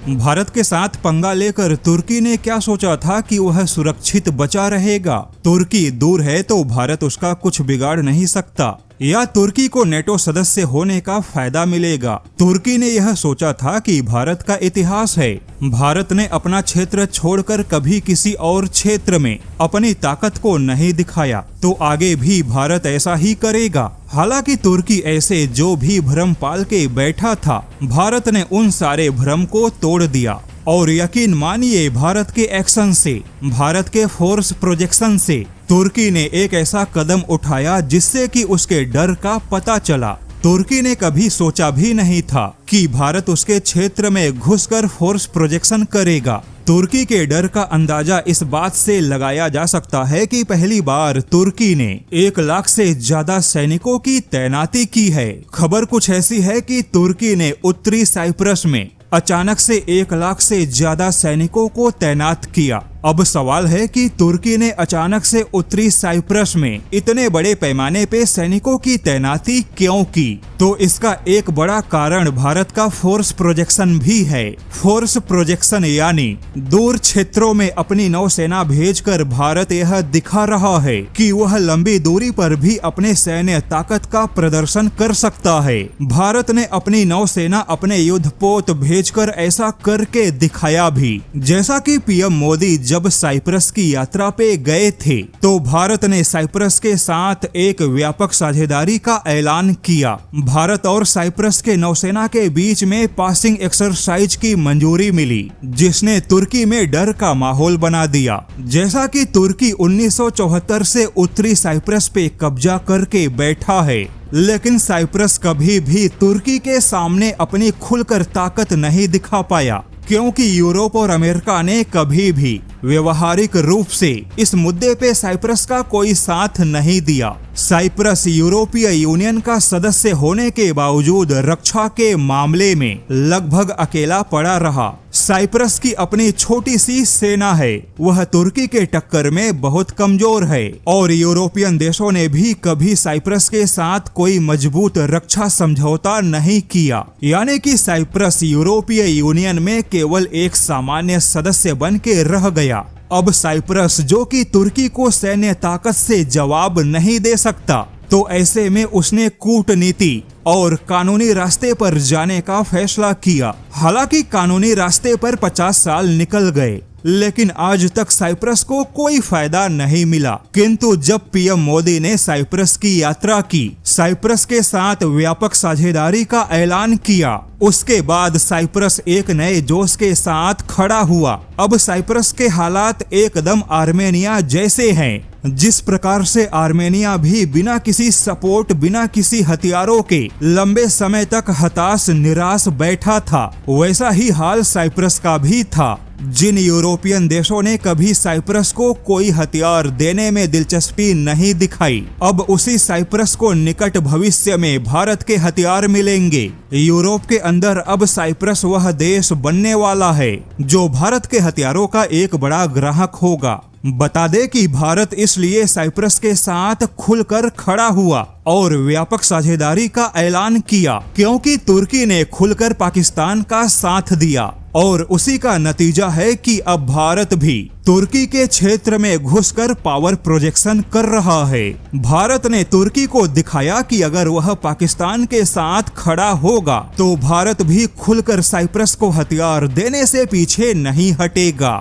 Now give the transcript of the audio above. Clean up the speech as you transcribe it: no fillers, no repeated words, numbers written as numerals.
भारत के साथ पंगा लेकर तुर्की ने क्या सोचा था कि वह सुरक्षित बचा रहेगा। तुर्की दूर है तो भारत उसका कुछ बिगाड़ नहीं सकता, या तुर्की को नेटो सदस्य होने का फायदा मिलेगा। तुर्की ने यह सोचा था कि भारत का इतिहास है, भारत ने अपना क्षेत्र छोड़कर कभी किसी और क्षेत्र में अपनी ताकत को नहीं दिखाया, तो आगे भी भारत ऐसा ही करेगा। हालांकि तुर्की ऐसे जो भी भ्रम पाल के बैठा था, भारत ने उन सारे भ्रम को तोड़ दिया। और यकीन मानिए, भारत के एक्शन से, भारत के फोर्स प्रोजेक्शन से तुर्की ने एक ऐसा कदम उठाया जिससे कि उसके डर का पता चला। तुर्की ने कभी सोचा भी नहीं था कि भारत उसके क्षेत्र में घुसकर फोर्स प्रोजेक्शन करेगा। तुर्की के डर का अंदाजा इस बात से लगाया जा सकता है कि पहली बार तुर्की ने 1 लाख से ज्यादा सैनिकों की तैनाती की है। खबर कुछ ऐसी है कि तुर्की ने उत्तरी साइप्रस में अचानक से 1 लाख से ज्यादा सैनिकों को तैनात किया। अब सवाल है कि तुर्की ने अचानक से उत्तरी साइप्रस में इतने बड़े पैमाने पे सैनिकों की तैनाती क्यों की? तो इसका एक बड़ा कारण भारत का फोर्स प्रोजेक्शन भी है। फोर्स प्रोजेक्शन यानी दूर क्षेत्रों में अपनी नौसेना भेजकर भारत यह दिखा रहा है कि वह लंबी दूरी पर भी अपने सैन्य ताकत का प्रदर्शन कर सकता है। भारत ने अपनी नौसेना, अपने युद्धपोत भेजकर ऐसा करके दिखाया भी। जैसा कि पीएम मोदी जब साइप्रस की यात्रा पे गए थे, तो भारत ने साइप्रस के साथ एक व्यापक साझेदारी का ऐलान किया। भारत और साइप्रस के नौसेना के बीच में पासिंग एक्सरसाइज की मंजूरी मिली, जिसने तुर्की में डर का माहौल बना दिया। जैसा कि तुर्की 1974 से उत्तरी साइप्रस पे कब्जा करके बैठा है, लेकिन साइप्रस कभी भी तुर्की के सामने अपनी खुलकर ताकत नहीं दिखा पाया, क्योंकि यूरोप और अमेरिका ने कभी भी व्यवहारिक रूप से इस मुद्दे पे साइप्रस का कोई साथ नहीं दिया। साइप्रस यूरोपीय यूनियन का सदस्य होने के बावजूद रक्षा के मामले में लगभग अकेला पड़ा रहा। साइप्रस की अपनी छोटी सी सेना है, वह तुर्की के टक्कर में बहुत कमजोर है, और यूरोपियन देशों ने भी कभी साइप्रस के साथ कोई मजबूत रक्षा समझौता नहीं किया। यानी कि साइप्रस यूरोपीय यूनियन में केवल एक सामान्य सदस्य बन के रह गया। अब साइप्रस, जो कि तुर्की को सैन्य ताकत से जवाब नहीं दे सकता, तो ऐसे में उसने कूटनीति और कानूनी रास्ते पर जाने का फैसला किया। हालांकि कानूनी रास्ते पर 50 साल निकल गए, लेकिन आज तक साइप्रस को कोई फायदा नहीं मिला। किंतु जब पीएम मोदी ने साइप्रस की यात्रा की, साइप्रस के साथ व्यापक साझेदारी का ऐलान किया, उसके बाद साइप्रस एक नए जोश के साथ खड़ा हुआ। अब साइप्रस के हालात एकदम आर्मेनिया जैसे हैं। जिस प्रकार से आर्मेनिया भी बिना किसी सपोर्ट, बिना किसी हथियारों के लंबे समय तक हताश निराश बैठा था, वैसा ही हाल साइप्रस का भी था। जिन यूरोपियन देशों ने कभी साइप्रस को कोई हथियार देने में दिलचस्पी नहीं दिखाई, अब उसी साइप्रस को निकट भविष्य में भारत के हथियार मिलेंगे। यूरोप के अंदर अब साइप्रस वह देश बनने वाला है जो भारत के हथियारों का एक बड़ा ग्राहक होगा। बता दे कि भारत इसलिए साइप्रस के साथ खुलकर खड़ा हुआ और व्यापक साझेदारी का ऐलान किया, क्योंकि तुर्की ने खुलकर पाकिस्तान का साथ दिया, और उसी का नतीजा है कि अब भारत भी तुर्की के क्षेत्र में घुसकर पावर प्रोजेक्शन कर रहा है। भारत ने तुर्की को दिखाया कि अगर वह पाकिस्तान के साथ खड़ा होगा, तो भारत भी खुलकर साइप्रस को हथियार देने से पीछे नहीं हटेगा।